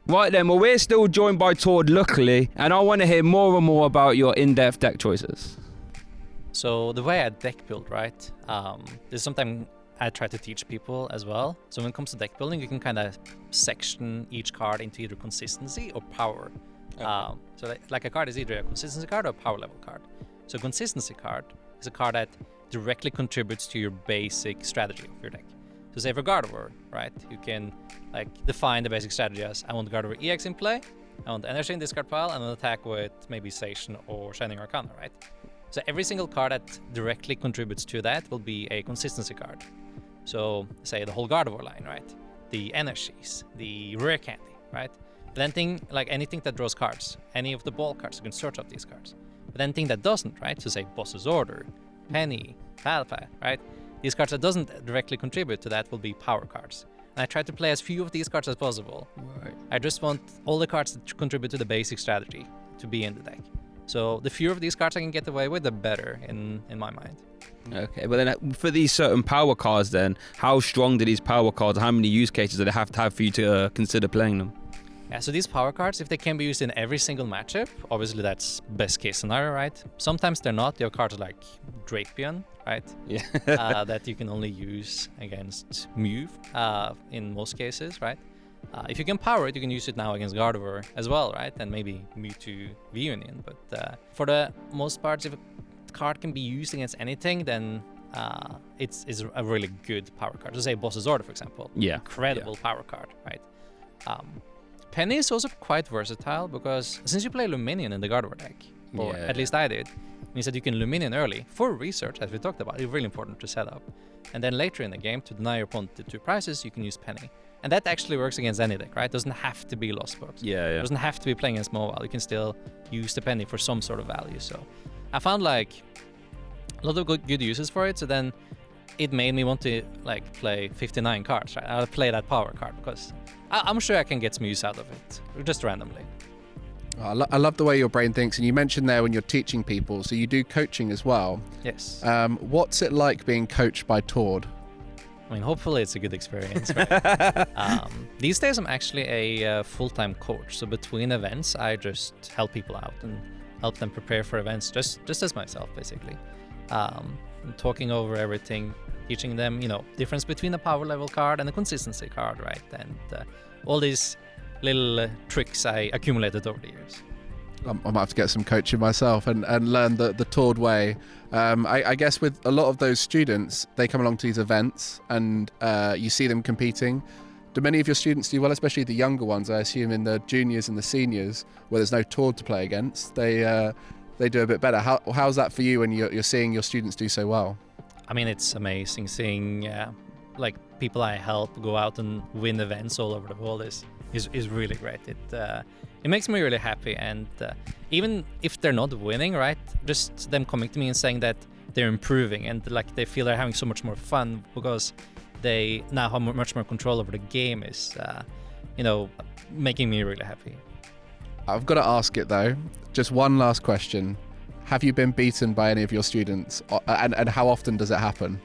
Right then, well, we're still joined by Tord, luckily, and I want to hear more and more about your in-depth deck choices. So the way I deck build, right, is something I try to teach people as well. So when it comes to deck building, you can kind of section each card into either consistency or power. Okay. So like a card is either a consistency card or a power level card. So a consistency card is a card that directly contributes to your basic strategy of your deck. So say for Gardevoir, right, you can like define the basic strategy as I want Gardevoir EX in play, I want energy in discard pile, and an attack with maybe Station or Shining Arcana, right? So every single card that directly contributes to that will be a consistency card. So say the whole Gardevoir line, right? The energies, the rare candy, right? But anything that draws cards, any of the ball cards, you can search up these cards. But anything that doesn't, right? So say Boss's Order, Penny, Palpa, right? These cards that doesn't directly contribute to that will be power cards. And I try to play as few of these cards as possible. Right. I just want all the cards that contribute to the basic strategy to be in the deck. So the fewer of these cards I can get away with, the better in my mind. Okay, but then for these certain power cards then, how strong do these power cards, how many use cases do they have to have for you to consider playing them? Yeah, so these power cards, if they can be used in every single matchup, obviously that's best case scenario, right? Sometimes they're not. You have cards like Drapion, right? Yeah. That you can only use against Mew in most cases, right? If you can power it, you can use it now against Gardevoir as well, right? And maybe Mewtwo V-Union. But for the most parts, if a card can be used against anything, then it's a really good power card. So say Boss's Order, for example. Yeah. Incredible power card, right? Penny is also quite versatile because since you play Luminion in the Gardevoir deck, or at least I did, means that you can Luminion early for research, as we talked about. It's really important to set up. And then later in the game, to deny your opponent the 2 prizes, you can use Penny. And that actually works against any deck, right? Doesn't have to be Lost Box. Yeah. Doesn't have to be playing against mobile. You can still use the Penny for some sort of value. So I found like a lot of good uses for it. So then it made me want to like play 59 cards, right? I'll play that power card because I'm sure I can get some use out of it, just randomly. I love the way your brain thinks. And you mentioned there when you're teaching people, so you do coaching as well. Yes. What's it like being coached by Tord? I mean, hopefully it's a good experience. Right? These days I'm actually a full-time coach. So between events, I just help people out and help them prepare for events, just as myself, basically. I'm talking over everything, teaching them, difference between a power level card and a consistency card, right? And all these little tricks I accumulated over the years. I might have to get some coaching myself and learn the Tord way. I guess with a lot of those students, they come along to these events and you see them competing. Do many of your students do well, especially the younger ones? I assume in the juniors and the seniors, where there's no Tord to play against, they do a bit better. How's that for you when you're seeing your students do so well? I mean, it's amazing seeing like people I help go out and win events all over the world is really great. It makes me really happy, and even if they're not winning, right, just them coming to me and saying that they're improving and like they feel they're having so much more fun because they now have much more control over the game is making me really happy. I've got to ask it though, just one last question. Have you been beaten by any of your students, and how often does it happen?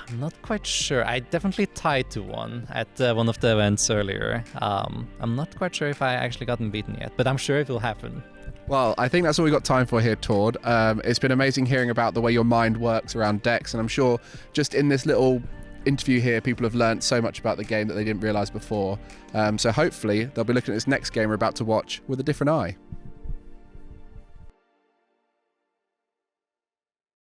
I'm not quite sure. I definitely tied to one at one of the events earlier. I'm not quite sure if I actually gotten beaten yet, but I'm sure it will happen. Well, I think that's all we got time for here, Tord. It's been amazing hearing about the way your mind works around decks, and I'm sure just in this little interview here, people have learnt so much about the game that they didn't realise before. So hopefully they'll be looking at this next game we're about to watch with a different eye.